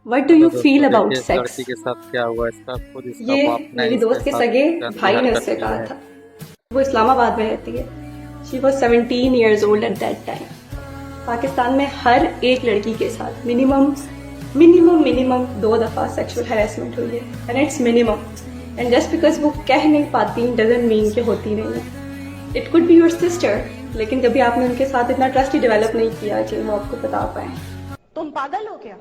What do you hello feel दोस्तों, about देखिए इस सेक्स? लड़की के साथ क्या हुआ। इसका खुद इसका ये बाप ने मेरी इसके दोस्त के साथ सगे गंदी भाई ने हरकत उससे की कहा है। था। वो इस्लामाबाद में रहती है। She was 17 years old at that time. Pakistan में हर एक लड़की के साथ मिनिमम मिनिमम मिनिमम 2 दफ़ा सेक्सुअल हैरेसमेंट हुई है, and it's minimum. And just because वो कह नहीं पाती डजंट मीन कि होती नहीं है। It could be your sister, लेकिन कभी आपने उनके साथ इतना ट्रस्ट ही डेवलप नहीं किया कि वो आपको बता पाए। तुम पागल हो क्या?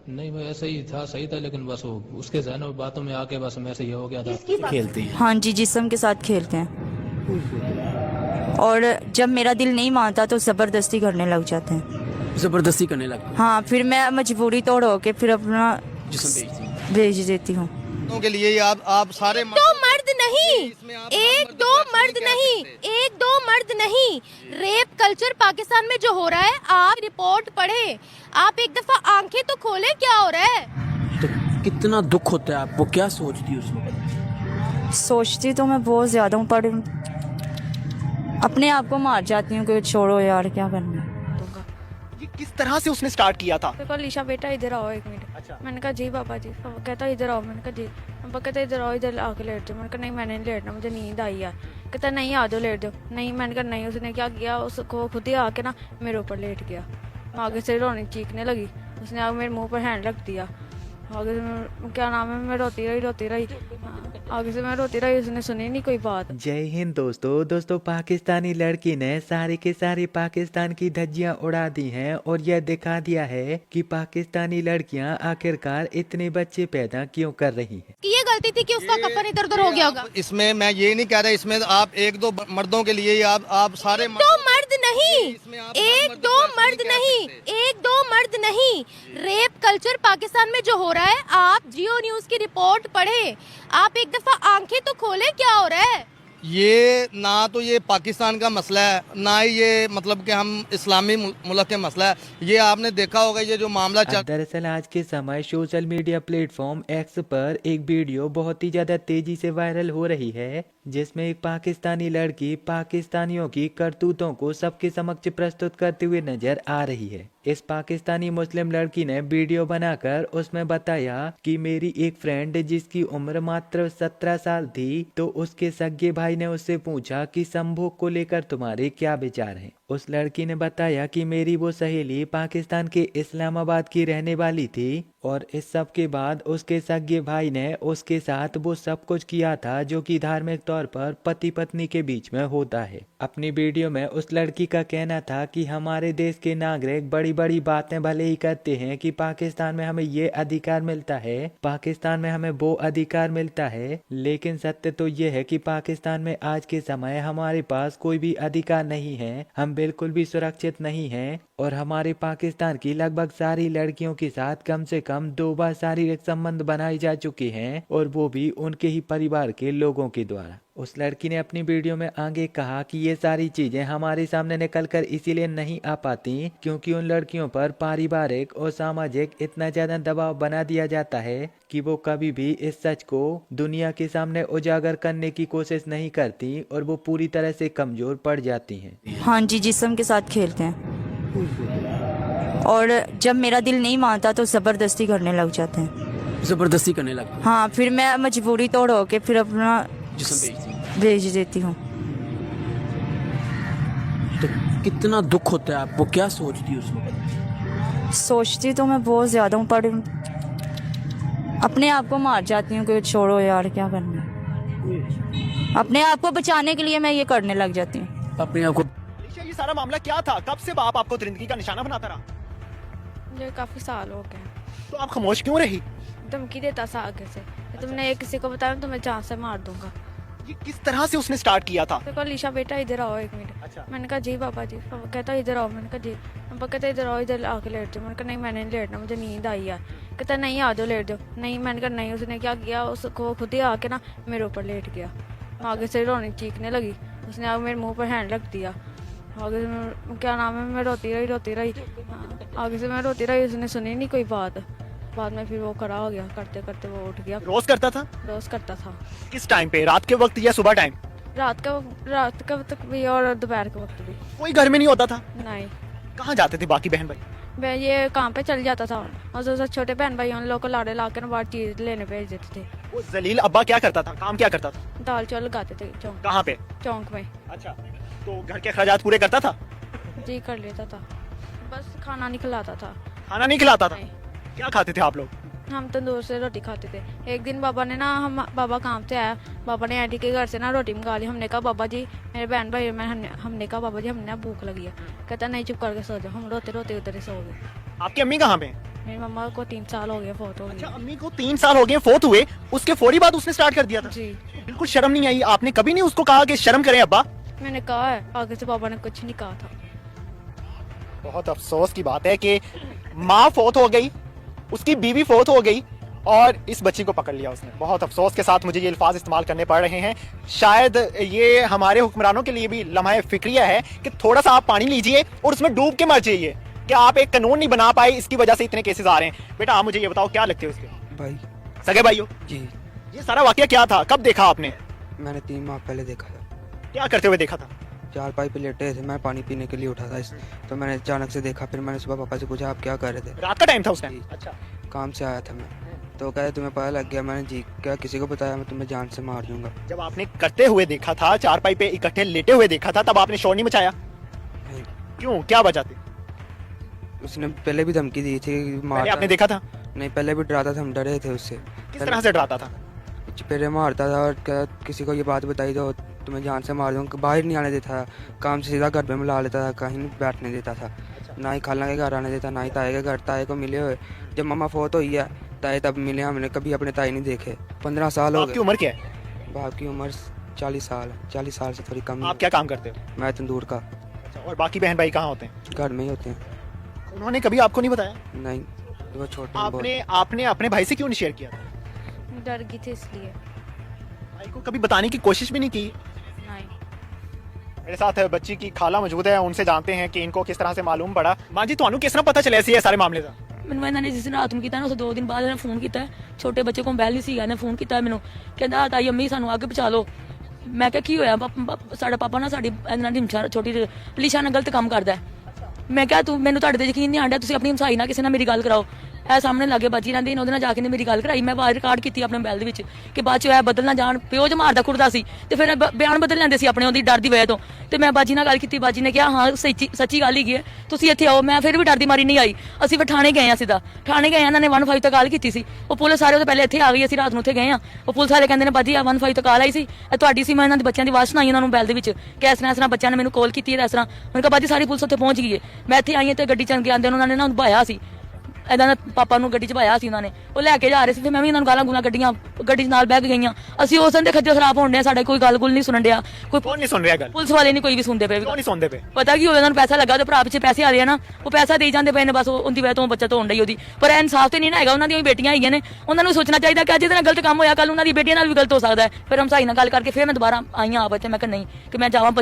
नहीं मैं ऐसे ही था, सही था, लेकिन बस वो उसके जहन और बातों में आके बस मैं ऐसे ही हो गया था। किसकी बात? खेलती है। हाँ जी, जिस्म के साथ खेलते हैं। और जब मेरा दिल नहीं मानता तो ज़बरदस्ती करने लग जाते हैं। जबरदस्ती करने लगती हाँ, फिर मैं मजबूरी तोड़ होके फिर अपना जिसम भेज देती हूँ। के लिए आप सारे दो मर्द नहीं, एक दो मर्द नहीं, एक दो मर्द नहीं। रेप कल्चर पाकिस्तान में जो हो रहा है, आप रिपोर्ट पढ़े, आप एक दफा आंखें तो खोले क्या हो रहा है। तो कितना दुख होता है आपको, क्या सोचती है उस वक्त? सोचती तो मैं बहुत ज़्यादा हूँ, पर अपने आप को मार जाती हूँ कि छोड़ो यार, क्या करना। ये किस तरह से उसने स्टार्ट किया था? तो लीशा बेटा इधर आओ एक मिनट। अच्छा। मैंने कहा जी पापा जी। पापा कहता इधर आओ। मैंने कहा जी। पापा कहता इधर आओ, इधर आके लेट जाओ। मैंने कहा नहीं मैंने नहीं लेटना, मुझे नींद आई है। कहता नहीं आ जाओ लेट जाओ। नहीं, मैंने कहा नहीं। उसने क्या किया, उसको खुद ही आके ना मेरे ऊपर लेट गया। आगे से रोने चीखने लगी। उसने आगे मेरे मुँह पर हैंड रख दिया। आगे से क्या नाम है, मैं रोती रही। आगे से मैं रोती रही, उसने सुनी नहीं कोई बात। जय हिंद दोस्तों पाकिस्तानी लड़की ने सारी के सारी पाकिस्तान की धज्जियां उड़ा दी हैं और यह दिखा दिया है कि पाकिस्तानी लड़कियां आखिरकार इतने बच्चे पैदा क्यों कर रही हैं। कि ये गलती थी कि उसका कफन इधर उधर हो गया होगा। इसमें मैं ये नहीं कह रहा, इसमें आप एक दो मर्दों के लिए आप सारे दो मर्द नहीं, एक दो मर्द नहीं, एक दो मर्द नहीं। रेप कल्चर पाकिस्तान में जो हो रहा है, आप जियो न्यूज की रिपोर्ट पढ़े, आप एक दफा आंखें तो खोले क्या हो रहा है। ये ना तो ये पाकिस्तान का मसला है, ना ही ये मतलब कि हम इस्लामी मुल्क के मसला है। ये आपने देखा होगा ये जो मामला चल। दरअसल आज के समय सोशल मीडिया प्लेटफॉर्म एक्स पर एक वीडियो बहुत ही ज्यादा तेजी से वायरल हो रही है, जिसमें एक पाकिस्तानी लड़की पाकिस्तानियों की करतूतों को सबके समक्ष प्रस्तुत करते हुए नजर आ रही है। इस पाकिस्तानी मुस्लिम लड़की ने वीडियो बनाकर उसमें बताया कि मेरी एक फ्रेंड जिसकी उम्र मात्र 17 साल थी, तो उसके सगे भाई ने उससे पूछा कि संभोग को लेकर तुम्हारे क्या विचार हैं। उस लड़की ने बताया कि मेरी वो सहेली पाकिस्तान के इस्लामाबाद की रहने वाली थी और इस सब के बाद उसके सगे भाई ने उसके साथ वो सब कुछ किया था जो कि धार्मिक तौर पर पति पत्नी के बीच में होता है। अपनी वीडियो में उस लड़की का कहना था कि हमारे देश के नागरिक बड़ी बड़ी बातें भले ही करते हैं कि पाकिस्तान में हमें ये अधिकार मिलता है, पाकिस्तान में हमें वो अधिकार मिलता है, लेकिन सत्य तो ये है कि पाकिस्तान में आज के समय हमारे पास कोई भी अधिकार नहीं है, हम बिल्कुल भी सुरक्षित नहीं हैं और हमारे पाकिस्तान की लगभग सारी लड़कियों के साथ कम से कम 2 बार शारीरिक संबंध बनाए जा चुके हैं और वो भी उनके ही परिवार के लोगों के द्वारा। उस लड़की ने अपनी वीडियो में आगे कहा कि ये सारी चीजें हमारे सामने निकल कर इसीलिए नहीं आ पाती क्योंकि उन लड़कियों पर पारिवारिक और सामाजिक इतना ज्यादा दबाव बना दिया जाता है कि वो कभी भी इस सच को दुनिया के सामने उजागर करने की कोशिश नहीं करती और वो पूरी तरह से कमजोर पड़ जाती हैं। हाँ जी, जिस्म के साथ खेलते हैं। और जब मेरा दिल नहीं मानता तो ज़बरदस्ती करने लग जाते हैं। जबरदस्ती करने लगती है। हाँ, फिर मैं मजबूरी तोड़ होके फिर अपना जिसम भेज देती हूँ। तो कितना दुख होता है आपको, क्या सोचती है उस वक्त? सोचती तो मैं बहुत ज़्यादा हूँ, पर अपने आप को मार जाती हूँ कि छोड़ो यार, क्या करना। अपने आप को बचाने के लिए मैं ये करने लग जाती हूँ। अपने आप को। ये सारा मामला क्या था? कब से बाप आपको दरिंदगी का निशाना बनाता रहा? मुझे काफी साल हो गए। तो आप खामोश क्यों रही? धमकी देता था आगे से, तुमने एक किसी को बताया तो मैं जान से मार दूंगा। ये किस तरह से उसने स्टार्ट किया था? तो लीशा बेटा इधर आओ एक मिनट। अच्छा। मैंने कहा जी पापा जी। पापा कहता इधर आओ। मैंने कहा जी। पापा कहता इधर आओ, इधर आके लेट जाओ। मैंने कहा नहीं मैंने नहीं लेटना, मुझे नींद आई है। कहता नहीं आ जाओ लेट जाओ। नहीं, मैंने कहा नहीं। उसने क्या किया, उसको खुद ही आके ना मेरे ऊपर लेट गया। आगे से रोने चीखने लगी। उसने आगे मेरे मुँह पर हैंड रख दिया। आगे से क्या नाम है, मैं रोती रही। आगे से मैं रोती रही, उसने सुनी नहीं कोई बात। बाद में फिर वो खड़ा हो गया, करते करते वो उठ गया। रोज करता था? रोज करता था। किस टाइम पे, रात के वक्त या सुबह टाइम? रात का वक्त भी और दोपहर के वक्त भी। कोई घर में नहीं होता था? नहीं। कहाँ जाते थे बाकी बहन भाई? मैं ये काम पे चल जाता था और जो छोटे बहन भाई उन लोगों को लाड़े ला कर बाहर चीज लेने भेज देते थे। वो जलील अब्बा क्या करता था, काम क्या करता था? दाल चावल लगाते थे चौंक कहाँ पे? चौंक में। अच्छा, तो घर के अखराजात पूरे करता था? जी कर लेता था, बस खाना नहीं खिलाता था। खाना नहीं खिलाता था? नहीं। क्या खाते थे आप लोग? हम तंदूर से रोटी खाते थे। एक दिन बाबा ने ना, हम बाबा काम से आया, बाबा ने आंटी के घर से ना रोटी मंगा ली। हमने कहा बाबा जी, मेरे बहन भाई हमने कहा बाबा जी हमने ना भूख लगी है। कहता नहीं चुप करके सो जाओ। हम रोते रोते उधर ही सो गए। आपकी अम्मी कहाँ पे? मेरी मम्मा को 3 साल हो गए फोत हो अच्छा, गई। अम्मी को 3 साल हो गए फोत हुए, उसके फौरी बाद उसने स्टार्ट कर दिया था? जी। बिल्कुल शर्म नहीं आई? आपने कभी नहीं उसको कहा कि शर्म करें अब्बा? मैंने कहा है, आगे से बाबा ने कुछ नहीं कहा था। बहुत अफसोस की बात है कि माँ फोत हो गई, उसकी बीवी फोत हो गई और इस बच्ची को पकड़ लिया उसने। बहुत अफसोस के साथ मुझे ये अल्फाज इस्तेमाल करने पड़ रहे हैं। शायद ये हमारे हुक्मरानों के लिए भी लम्हा फिक्रिया है कि थोड़ा सा आप पानी लीजिए और उसमें डूब के मर जाइए। क्या आप एक कानून नहीं बना पाए, इसकी वजह से इतने केसेस आ रहे हैं? बेटा आप मुझे ये बताओ, क्या लगते हो उसके? भाई सगे भाई हो जी, ये सारा वाकया क्या था, कब देखा आपने? मैंने 3 माह पहले देखा था। क्या करते हुए देखा था? चारपाई पे लेटे थे, मैं पानी पीने के लिए उठा था तो मैंने अचानक से देखा। फिर मैंने सुबह पापा से पूछा आप क्या कर रहे थे? रात का टाइम था उस टाइम? जी। अच्छा, काम से आया था मैं, तो कहे तुम्हें पता लग गया? मैंने जी, क्या किसी को बताया? मैं तुम्हें जान से मार दूंगा। जब आपने करते हुए देखा था, चारपाई पे इकट्ठे लेटे हुए देखा था, तब आपने शोर नहीं मचाया? नहीं। क्यों, क्या वजह थी? उसने पहले भी धमकी दी थी मार। पहले आपने देखा था? नहीं, पहले भी डराता था, हम डरे थे उससे। किस तरह से डराता था? पहले मारता था और किसी को ये बात बताई तो तुम्हें जान से मार दूंगा। बाहर नहीं आने देता था, काम से सीधा घर पे बुला लेता था, कहीं नहीं बैठने देता था। ना ही खाला के घर आने देता, ना ही ताए के घर। ताए को मिले हुए जब मम्मा फोत हुई है, ताए तब मिले, हमने कभी अपने ताए नहीं देखे। 15 साल हो आपकी गए। उम्र क्या है? बाप की उम्र 40 साल है, 40 साल से थोड़ी कम। आप क्या काम करते हो? मैं तंदूर का। अच्छा, और बाकी बहन भाई कहाँ होते हैं? घर में ही होते हैं। उन्होंने कभी आपको नहीं बताया? नहीं, वो छोटे हैं बहुत। आपने अपने भाई से क्यों नहीं शेयर किया? डर गई थी इसलिए। भाई को कभी बताने की कोशिश भी नहीं की? नहीं। मेरे साथ बच्ची की खाला मौजूद है, उनसे जानते हैं कि इनको किस तरह से मालूम पड़ा। मां जी, ਤੁਹਾਨੂੰ ਕਿਸ ਤਰ੍ਹਾਂ ਪਤਾ ਚੱਲਿਆ ਸੀ ਇਹ ਸਾਰੇ ਮਾਮਲੇ ਦਾ? ਮੈਨੂੰ ਇਹਨਾਂ ਨੇ ਜਿਸ ਦਿਨ ਰਾਤ ਨੂੰ ਕੀਤਾ ਨਾ, ਉਸ 2 ਦਿਨ ਬਾਅਦ ਇਹਨਾਂ ਫੋਨ ਕੀਤਾ। ਛੋਟੇ ਬੱਚੇ ਕੋਲ ਮੋਬਾਈਲ ਨਹੀਂ ਸੀਗਾ, ਇਹਨੇ ਫੋਨ ਕੀਤਾ ਮੈਨੂੰ, ਕਹਿੰਦਾ ਤਾਈ ਅੰਮੀ ਸਾਨੂੰ ਅੱਗ ਪਹੁੰਚਾ ਲਓ। ਮੈਂ ਕਿਹਾ ਕੀ ਹੋਇਆ? ਸਾਡਾ ਪਾਪਾ ਨਾ ਸਾਡੀ ਇਹਨਾਂ ਦੀ ਛੋਟੀ ਪਲੀਸ਼ਾ ਨਾਲ ਗਲਤ ਕੰਮ ਕਰਦਾ ਹੈ। ਮੈਂ ਕਿਹਾ ਤੂੰ, ਮੈਨੂੰ ਤੁਹਾਡੇ ਤੇ ਯਕੀਨ ਨਹੀਂ ਆਂਦਾ, ਤੁਸੀਂ ਆਪਣੀ ਹਮਸਾਈ ਨਾਲ ਕਿਸੇ ਨਾਲ ਮੇਰੀ ਗੱਲ ਕਰਾਓ। ਇਹ ਸਾਹਮਣੇ ਲਾਗੇ ਬਾਜੀ ਰਹਿੰਦੇ ਨੇ, ਉਹਦੇ ਨਾਲ ਜਾ ਕੇ ਨੇ ਮੇਰੀ ਗੱਲ ਕਰਾਈ। ਮੈਂ ਆਵਾਜ਼ ਰਿਕਾਰਡ ਕੀਤੀ ਆਪਣੇ ਮੋਬਾਈਲ ਦੇ ਵਿੱਚ ਕਿ ਬਾਅਦ ਚ ਇਹ ਬਦਲ ਨਾ ਜਾਣ। ਪਿਓ ਜ ਮਾਰਦਾ ਕੁੱਟਦਾ ਸੀ ਤੇ ਫਿਰ ਬਿਆਨ ਬਦਲ ਲੈਂਦੇ ਸੀ ਆਪਣੇ, ਉਹਦੀ ਡਰ ਦੀ ਵਜ੍ਹਾ ਤੋਂ। ਤੇ ਮੈਂ ਬਾਜੀ ਨਾਲ ਗੱਲ ਕੀਤੀ, ਬਾਜੀ ਨੇ ਕਿਹਾ ਹਾਂ ਸੱਚੀ ਗੱਲ ਹੀ ਹੈ, ਤੁਸੀਂ ਇੱਥੇ ਆਓ। ਮੈਂ ਫਿਰ ਵੀ ਡਰਦੀ ਮਾਰੀ ਨਹੀਂ ਆਈ। ਅਸੀਂ ਫਿਰ ਥਾਣੇ ਗਏ ਆ, ਸਿੱਧਾ ਥਾਣੇ ਗਏ। ਇਹਨਾਂ ਨੇ 15 ਤੇ ਕਾਲ ਕੀਤੀ ਸੀ। ਉਹ ਪੁਲਿਸ ਸਾਰੇ ਤੋਂ ਪਹਿਲੇ ਇੱਥੇ ਆ ਗਈ, ਅਸੀਂ ਰਾਤ ਨੂੰ ਉੱਥੇ ਗਏ ਆ। ਉਹ ਪੁਲਿਸ ਵਾਲੇ ਕਹਿੰਦੇ ਨੇ ਬਾਜੀ ਆ 15 ਤੇ ਕਾਲ ਆਈ ਸੀ, ਇਹ ਤੁਹਾਡੀ ਸੀ। ਮੈਂ ਇਹਨਾਂ ਦੇ ਬੱਚਿਆਂ ਦੀ ਆਵਾਜ਼ ਸੁਣਾਈ ਇਹਨਾਂ ਨੂੰ ਮੋਬਾਈਲ ਦੇ ਵਿੱਚ ਕਿ ਇਸ ਤਰ੍ਹਾਂ ਬੱਚਿਆਂ ਨੇ ਮੈਨੂੰ ਕਾਲ ਕੀਤੀ ਹੈ, ਇਸ ਤਰ੍ਹਾਂ। ਮੈਂ ਕਿਹਾ ਬਾਜੀ ਸਾਰੀ ਪੁਲਿਸ ਉੱਥੇ ਪਹੁੰਚ ਗਈ ਹੈ। ਮੈਂ ਇੱਥੇ ਆਈ ਤੇ ਗੱਡੀ ਚੰਗੇ ਆਂਦੇ ਉਹਨਾਂ ਨੇ ਨਾ ਭਾਇਆ ਸੀ, ਇਹਨਾਂ ਦਾ ਪਾਪਾ ਨੂੰ ਗੱਡੀ 'ਚ ਭਾਇਆ ਸੀ ਉਹਨਾਂ ਨੇ। ਉਹ ਲੈ ਕੇ ਜਾ ਰਹੇ ਸੀ, ਫਿਰ ਮੈਂ ਵੀ ਇਹਨਾਂ ਨੂੰ ਗਾਲਾਂ ਗੁਲਾਂ ਕੱਢੀਆਂ, ਗੱਡੀ 'ਚ ਨਾਲ ਬਹਿ ਕੇ ਗਈਆਂ। ਅਸੀਂ ਉਸ ਦਿਨ ਦੇ ਖੱਜਲ ਖਰਾਬ ਹੋਣ ਡਿਆ, ਸਾਡਾ ਕੋਈ ਗੱਲ ਗੁੱਲ ਨਹੀਂ ਸੁਣਨ ਡਿਆ। ਕੌਣ ਨਹੀਂ ਸੁਣ ਰਿਹਾ ਗੱਲ? ਪੁਲਿਸ ਵਾਲੇ ਨਹੀਂ ਕੋਈ ਵੀ ਸੁਣਦੇ ਪਏ। ਕਿਉਂ ਨਹੀਂ ਸੁਣਦੇ ਪਏ? ਪਤਾ ਕੀ ਹੋਵੇ, ਉਹਨਾਂ ਨੂੰ ਪੈਸਾ ਲੱਗਾ, ਉਹਦੇ ਭਰਾ ਪਿੱਛੇ ਪੈਸੇ ਆ ਰਹੇ ਆ ਨਾ, ਉਹ ਪੈਸਾ ਦੇਈ ਜਾਂਦੇ ਪਏ ਨੇ, ਬਸ ਉਹਦੀ ਵਜ੍ਹਾ ਤੋਂ ਬੱਚਤ ਹੋਣ ਡਈ ਉਹਦੀ। ਪਰ ਇਹ ਇਨਸਾਫ ਤੇ ਨਹੀਂ ਨਾ ਹੈਗਾ। ਉਹਨਾਂ ਦੀਆਂ ਵੀ ਬੇਟੀਆਂ ਹੈਗੀਆਂ ਨੇ, ਉਹਨਾਂ ਨੂੰ ਸੋਚਣਾ ਚਾਹੀਦਾ ਕਿ ਅੱਜ ਇਹਦੇ ਨਾਲ ਗਲਤ ਕੰਮ ਹੋਇਆ, ਕੱਲ ਉਹਨਾਂ ਦੀ ਬੇਟੀਆਂ ਨਾਲ ਵੀ ਗਲਤ ਹੋ ਸਕਦਾ ਹੈ। ਫਿਰ ਹਮਸਾਈ ਨਾਲ ਗੱਲ ਕਰਕੇ ਫਿਰ ਮੈਂ ਦੁਬਾਰਾ ਆਈਆਂ ਆਪ ਤੇ ਮੈਂ ਕਿਹਾ ਨਹੀਂ, ਕਿ ਮੈਂ ਜਾਵਾਂ।